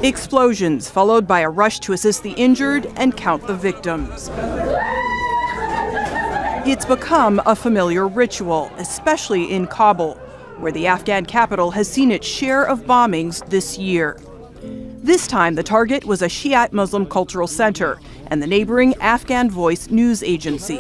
Explosions followed by a rush to assist the injured and count the victims. It's become a familiar ritual, especially in Kabul, where the Afghan capital has seen its share of bombings this year. This time, the target was a Shiite Muslim cultural center and the neighboring Afghan Voice news agency.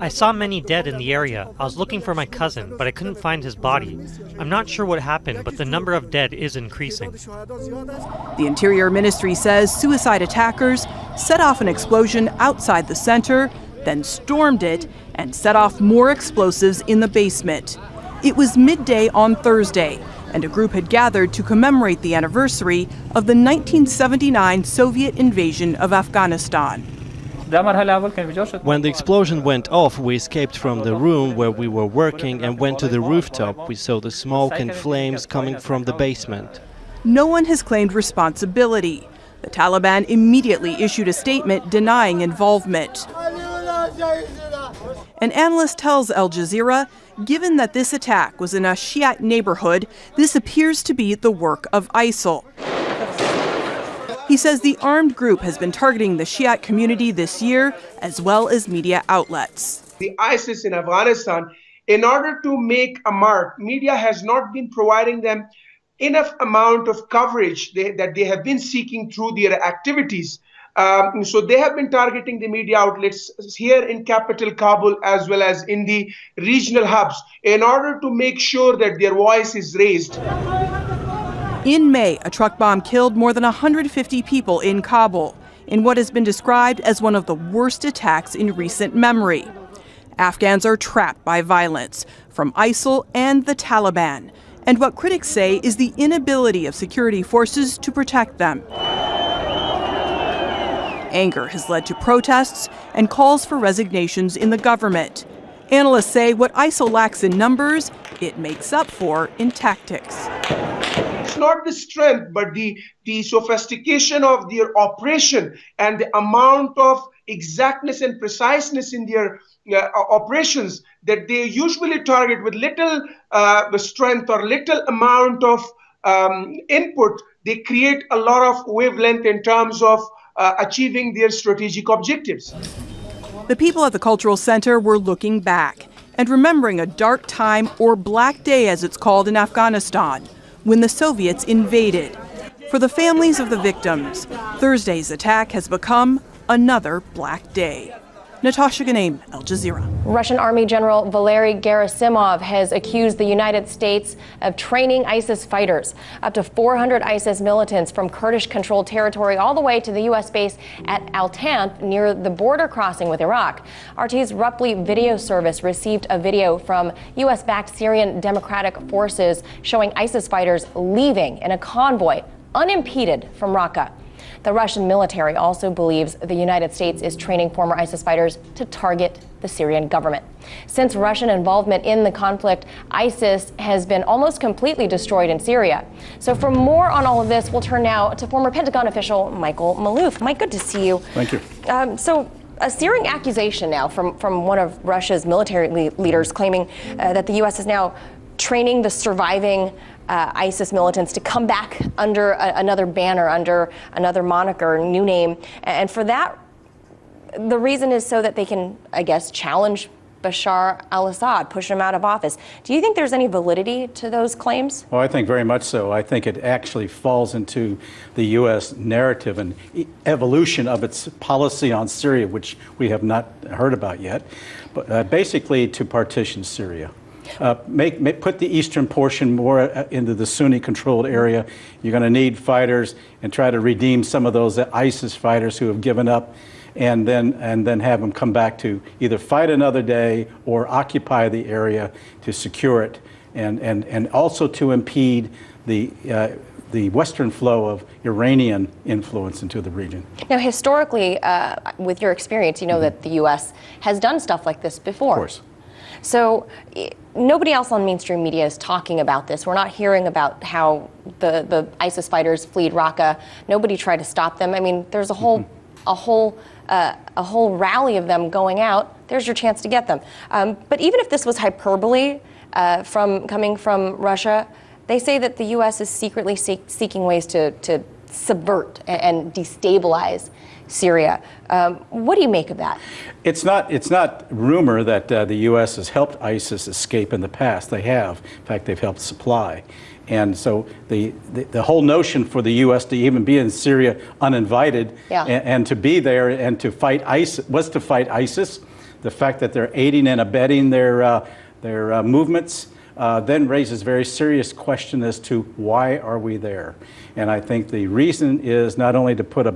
I saw many dead in the area. I was looking for my cousin, but I couldn't find his body. I'm not sure what happened, but the number of dead is increasing. The Interior Ministry says suicide attackers set off an explosion outside the center, then stormed it and set off more explosives in the basement. It was midday on Thursday, and a group had gathered to commemorate the anniversary of the 1979 Soviet invasion of Afghanistan. When the explosion went off, we escaped from the room where we were working and went to the rooftop. We saw the smoke and flames coming from the basement. No one has claimed responsibility. The Taliban immediately issued a statement denying involvement. An analyst tells Al Jazeera, given that this attack was in a Shiite neighborhood, this appears to be the work of ISIL. He says the armed group has been targeting the Shiite community this year, as well as media outlets. The ISIS in Afghanistan, in order to make a mark, media has not been providing them enough amount of coverage that they have been seeking through their activities. So they have been targeting the media outlets here in capital Kabul as well as in the regional hubs in order to make sure that their voice is raised. In May, a truck bomb killed more than 150 people in Kabul in what has been described as one of the worst attacks in recent memory. Afghans are trapped by violence from ISIL and the Taliban, and what critics say is the inability of security forces to protect them. Anger has led to protests and calls for resignations in the government. Analysts say what ISIL lacks in numbers, it makes up for in tactics. It's not the strength, but the sophistication of their operation and the amount of exactness and preciseness in their operations that they usually target with little strength or little amount of input. They create a lot of wavelength in terms of achieving their strategic objectives. The people at the cultural center were looking back and remembering a dark time, or Black Day as it's called in Afghanistan, when the Soviets invaded. For the families of the victims, Thursday's attack has become another Black Day. Natasha Ganem, Al Jazeera. Russian Army General Valery Gerasimov has accused the United States of training ISIS fighters. Up to 400 ISIS militants from Kurdish-controlled territory all the way to the U.S. base at Al-Tanf near the border crossing with Iraq. RT's Rupli video service received a video from U.S.-backed Syrian Democratic Forces showing ISIS fighters leaving in a convoy unimpeded from Raqqa. The Russian military also believes the United States is training former ISIS fighters to target the Syrian government. Since Russian involvement in the conflict, ISIS has been almost completely destroyed in Syria. So for more on all of this, we'll turn now to former Pentagon official Michael Maloof. Mike, good to see you. Thank you. So a searing accusation now from one of Russia's military leaders claiming that the U.S. is now training the surviving ISIS militants to come back under another banner, under another moniker, new name. And for that, the reason is so that they can, I guess, challenge Bashar al-Assad, push him out of office. Do you think there's any validity to those claims? Well, I think very much so. I think it actually falls into the U.S. narrative and evolution of its policy on Syria, which we have not heard about yet, but basically to partition Syria. Put the eastern portion more into the Sunni-controlled area. You're going to need fighters and try to redeem some of those ISIS fighters who have given up, and then have them come back to either fight another day or occupy the area to secure it, and also to impede the Western flow of Iranian influence into the region. Now, historically, with your experience, you know that the U.S. has done stuff like this before. Of course. So nobody else on mainstream media is talking about this. We're not hearing about how the ISIS fighters fled Raqqa. Nobody tried to stop them. I mean, there's a whole rally of them going out. There's your chance to get them. But even if this was hyperbole coming from Russia, They say that the U.S. is secretly seeking ways to subvert and destabilize Syria. What do you make of that? It's not rumor that the U.S. has helped ISIS escape in the past. They have. In fact, they've helped supply. And so the whole notion for the U.S. to even be in Syria uninvited and to be there and to fight ISIS was to fight ISIS. The fact that they're aiding and abetting their movements then raises very serious question as to why are we there. And I think the reason is not only to put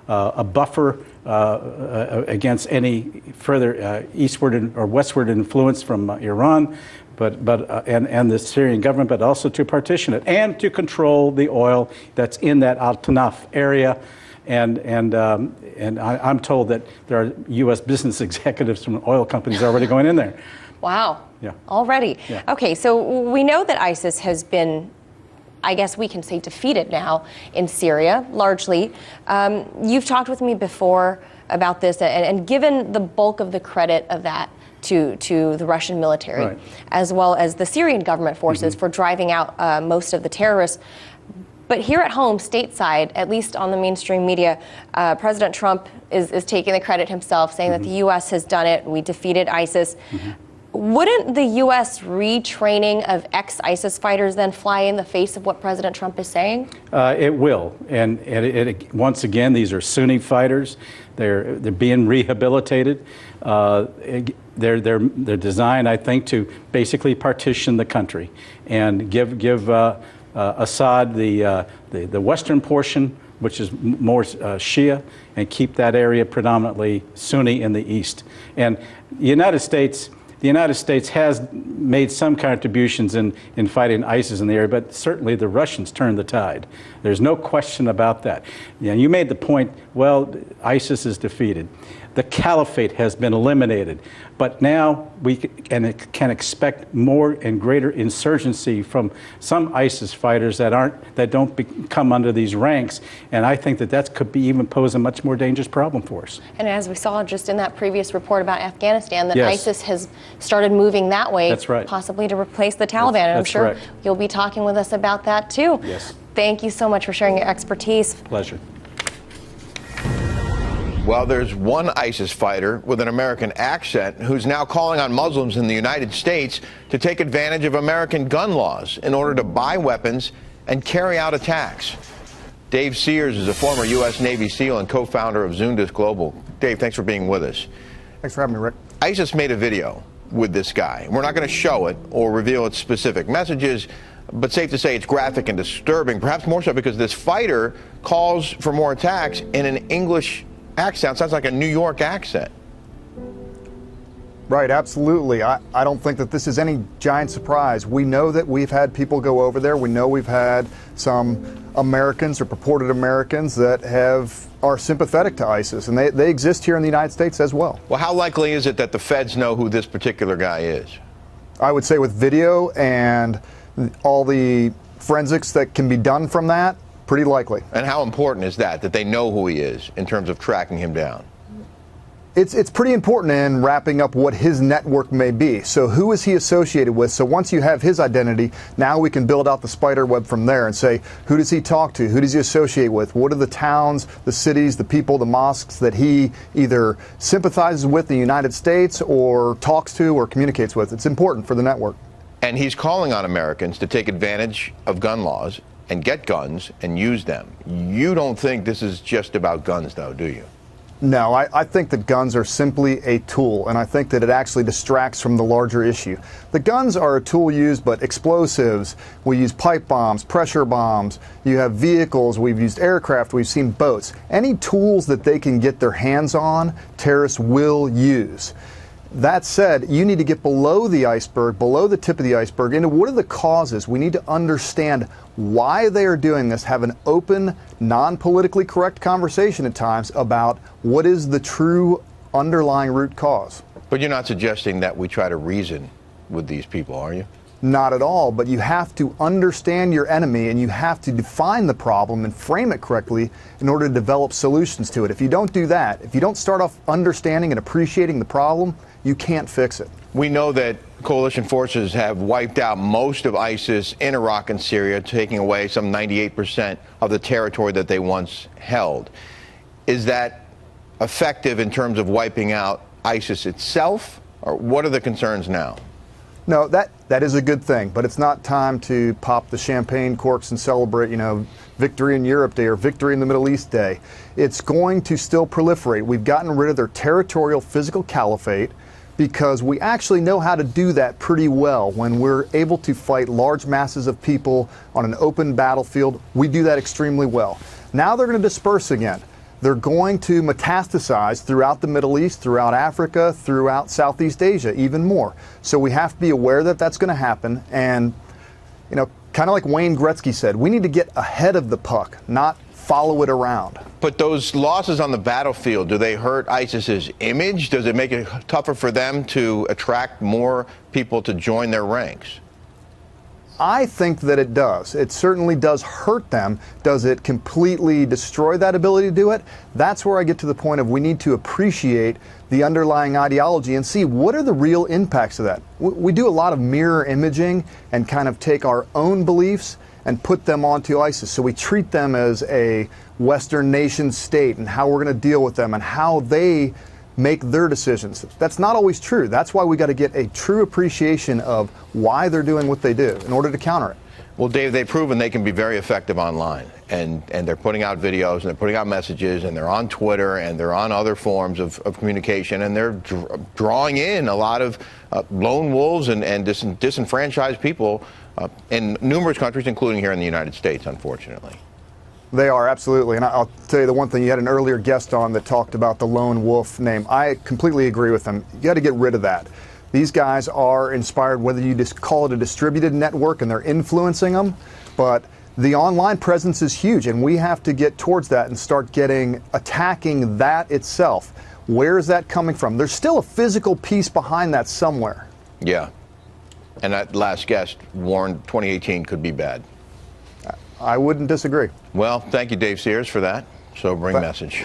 a buffer against any further eastward or westward influence from Iran, and the Syrian government, but also to partition it and to control the oil that's in that Al-Tanaf area. And I'm told that there are U.S. business executives from oil companies already going in there. Wow. Yeah. Already. Yeah. Okay, so we know that ISIS has been, I guess we can say, defeated now in Syria, largely. You've talked with me before about this and given the bulk of the credit of that to the Russian military, right, as well as the Syrian government forces for driving out most of the terrorists. But here at home, stateside, at least on the mainstream media, President Trump is taking the credit himself, saying that the U.S. has done it. We defeated ISIS. Wouldn't the U.S. retraining of ex-ISIS fighters then fly in the face of what President Trump is saying? It will. And once again, these are Sunni fighters. They're being rehabilitated. They're designed, I think, to basically partition the country and give Assad the western portion, which is more Shia, and keep that area predominantly Sunni in the east. And the United States has made some contributions in fighting ISIS in the area, but certainly the Russians turned the tide. There's no question about that. You made the point, well, ISIS is defeated. The caliphate has been eliminated, but now we can expect more and greater insurgency from some ISIS fighters that don't come under these ranks, and I think that could be even pose a much more dangerous problem for us. And as we saw just in that previous report about Afghanistan, that ISIS has started moving that way, that's right, possibly to replace the Taliban, and I'm sure you'll be talking with us about that too. Yes. Thank you so much for sharing your expertise. Pleasure. Well, there's one ISIS fighter with an American accent who's now calling on Muslims in the United States to take advantage of American gun laws in order to buy weapons and carry out attacks. Dave Sears is a former U.S. Navy SEAL and co-founder of Zundis Global. Dave, thanks for being with us. Thanks for having me, Rick. ISIS made a video with this guy. We're not going to show it or reveal its specific messages, but safe to say it's graphic and disturbing, perhaps more so because this fighter calls for more attacks in an English accent. Sounds like a New York accent. Right, absolutely. I don't think that this is any giant surprise. We know that we've had people go over there. We know we've had some Americans or purported Americans that are sympathetic to ISIS, and they exist here in the United States as well. Well, how likely is it that the feds know who this particular guy is? I would say with video and all the forensics that can be done from that, pretty likely. And how important is that they know who he is in terms of tracking him down? It's pretty important in wrapping up what his network may be. So who is he associated with? So once you have his identity, now we can build out the spider web from there and say, who does he talk to? Who does he associate with? What are the towns, the cities, the people, the mosques that he either sympathizes with in the United States or talks to or communicates with? It's important for the network. And he's calling on Americans to take advantage of gun laws and get guns and use them. You don't think this is just about guns, though, do you? No, I think that guns are simply a tool, and I think that it actually distracts from the larger issue. The guns are a tool used, but explosives, we use pipe bombs, pressure bombs, you have vehicles, we've used aircraft, we've seen boats. Any tools that they can get their hands on, terrorists will use. That said, you need to get below the iceberg, below the tip of the iceberg, into what are the causes. We need to understand why they are doing this, have an open, non-politically correct conversation at times about what is the true underlying root cause. But you're not suggesting that we try to reason with these people, are you? Not at all, but you have to understand your enemy and you have to define the problem and frame it correctly in order to develop solutions to it. If you don't do that, if you don't start off understanding and appreciating the problem, you can't fix it. We know that coalition forces have wiped out most of ISIS in Iraq and Syria, taking away some 98% of the territory that they once held. Is that effective in terms of wiping out ISIS itself, or what are the concerns now? No, that is a good thing, but it's not time to pop the champagne corks and celebrate, Victory in Europe Day or Victory in the Middle East Day. It's going to still proliferate. We've gotten rid of their territorial physical caliphate because we actually know how to do that pretty well. When we're able to fight large masses of people on an open battlefield, we do that extremely well. Now they're going to disperse again. They're going to metastasize throughout the Middle East, throughout Africa, throughout Southeast Asia, even more. So we have to be aware that that's going to happen. And, kind of like Wayne Gretzky said, we need to get ahead of the puck, not follow it around. But those losses on the battlefield, do they hurt ISIS's image? Does it make it tougher for them to attract more people to join their ranks? I think that it does. It certainly does hurt them. Does it completely destroy that ability to do it? That's where I get to the point of we need to appreciate the underlying ideology and see what are the real impacts of that. We do a lot of mirror imaging and kind of take our own beliefs and put them onto ISIS. So we treat them as a Western nation state and how we're going to deal with them and how they make their decisions. That's not always true. That's why we got to get a true appreciation of why they're doing what they do in order to counter it. Well, Dave, they've proven they can be very effective online, and they're putting out videos and they're putting out messages, and they're on Twitter and they're on other forms of communication, and they're drawing in a lot of lone wolves and disenfranchised people in numerous countries, including here in the United States, unfortunately. They are, absolutely. And I'll tell you the one thing, you had an earlier guest on that talked about the lone wolf name. I completely agree with them. You got to get rid of that. These guys are inspired, whether you just call it a distributed network and they're influencing them, but the online presence is huge, and we have to get towards that and start attacking that itself. Where is that coming from? There's still a physical piece behind that somewhere. Yeah. And that last guest warned 2018 could be bad. I wouldn't disagree. Well, thank you, Dave Sears, for that sobering message.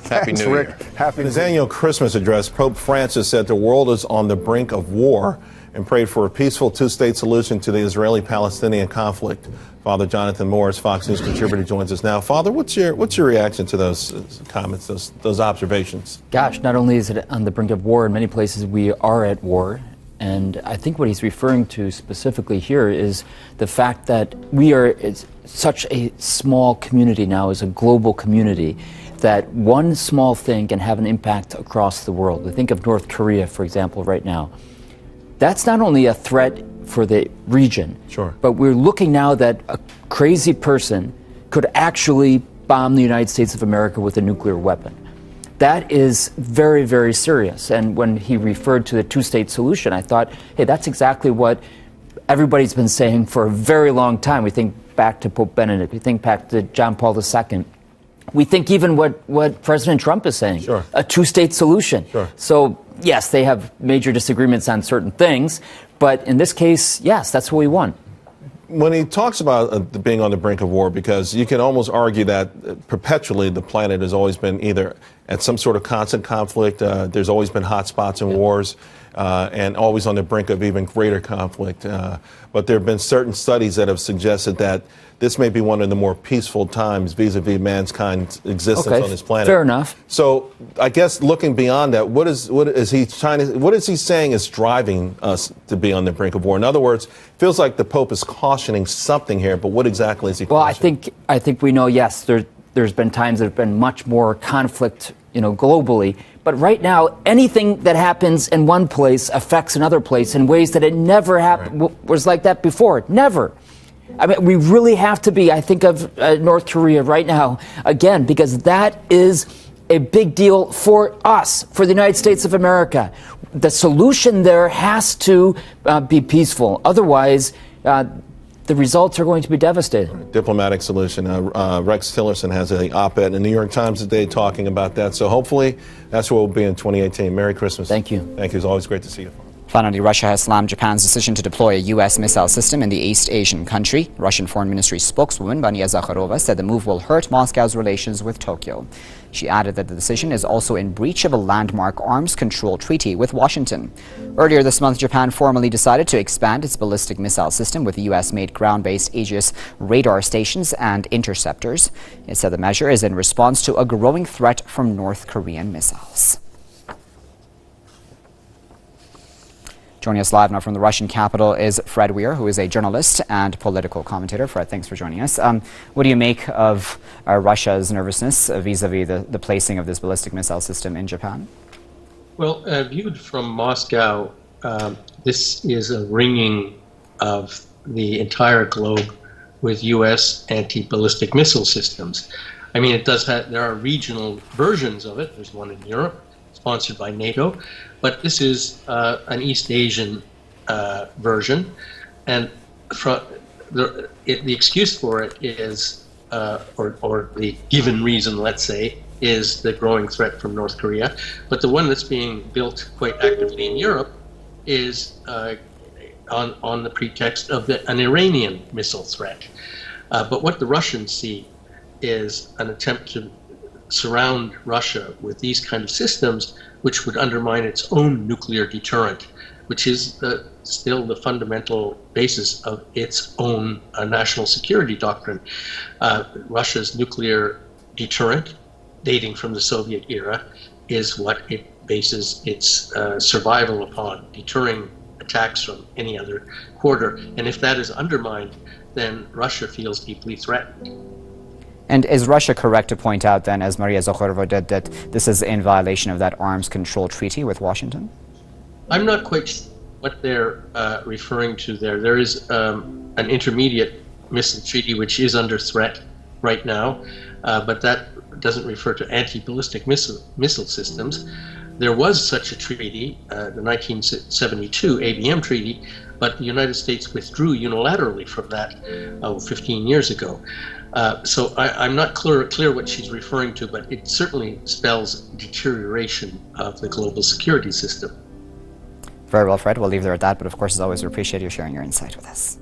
Happy New Rick. Year. Happy In his annual Christmas address, Pope Francis said the world is on the brink of war and prayed for a peaceful two-state solution to the Israeli-Palestinian conflict. Father Jonathan Morris, Fox News contributor, joins us now. Father, what's your reaction to those comments, those observations? Gosh, not only is it on the brink of war, in many places we are at war. And I think what he's referring to specifically here is the fact that we are such a small community now, as a global community, that one small thing can have an impact across the world. We think of North Korea, for example, right now. That's not only a threat for the region, sure, but we're looking now that a crazy person could actually bomb the United States of America with a nuclear weapon. That is very, very serious. And when he referred to the two-state solution, I thought, hey, that's exactly what everybody's been saying for a very long time. We think back to Pope Benedict. We think back to John Paul II. We think even what President Trump is saying, sure, a two-state solution. Sure. So, yes, they have major disagreements on certain things. But in this case, yes, that's what we want. When he talks about being on the brink of war, because you can almost argue that perpetually the planet has always been either at some sort of constant conflict, there's always been hot spots in wars, and always on the brink of even greater conflict. But there have been certain studies that have suggested that this may be one of the more peaceful times vis-a-vis mankind's existence on this planet. Fair enough. So I guess looking beyond that, what is he saying is driving us to be on the brink of war? In other words, it feels like the Pope is cautioning something here, but what exactly is he cautioning? Well, I think we know, yes, there's been times that have been much more conflict, globally. But right now, anything that happens in one place affects another place in ways that it never was like that before. Never. I mean, we really have to be, I think of North Korea right now, again, because that is a big deal for us, for the United States of America. The solution there has to be peaceful. Otherwise, the results are going to be devastating. Diplomatic solution. Rex Tillerson has an op-ed in the New York Times today talking about that. So hopefully that's where we'll be in 2018. Merry Christmas. Thank you. Thank you. It's always great to see you. Finally, Russia has slammed Japan's decision to deploy a U.S. missile system in the East Asian country. Russian Foreign Ministry spokeswoman Vania Zakharova said the move will hurt Moscow's relations with Tokyo. She added that the decision is also in breach of a landmark arms control treaty with Washington. Earlier this month, Japan formally decided to expand its ballistic missile system with the U.S.-made ground-based Aegis radar stations and interceptors. It said the measure is in response to a growing threat from North Korean missiles. Joining us live now from the Russian capital is Fred Weir, who is a journalist and political commentator. Fred, thanks for joining us. What do you make of Russia's nervousness vis-a-vis the placing of this ballistic missile system in Japan? Well, viewed from Moscow, this is a ringing of the entire globe with U.S. anti-ballistic missile systems. I mean, it does have, there are regional versions of it. There's one in Europe, sponsored by NATO, but this is an East Asian version, and the excuse for it is, or the given reason, let's say, is the growing threat from North Korea. But the one that's being built quite actively in Europe is on the pretext of an Iranian missile threat. But what the Russians see is an attempt to surround Russia with these kind of systems which would undermine its own nuclear deterrent, which is still the fundamental basis of its own national security doctrine. Russia's nuclear deterrent, dating from the Soviet era, is what it bases its survival upon, deterring attacks from any other quarter. And if that is undermined, then Russia feels deeply threatened. And is Russia correct to point out then, as Maria Zakharova did, that this is in violation of that arms control treaty with Washington? I'm not quite sure what they're referring to there. There is an intermediate missile treaty which is under threat right now, but that doesn't refer to anti-ballistic missile systems. There was such a treaty, the 1972 ABM treaty, but the United States withdrew unilaterally from that 15 years ago. So I'm not clear what she's referring to, but it certainly spells deterioration of the global security system. Very well, Fred. We'll leave there at that, but of course, as always, we appreciate you sharing your insight with us.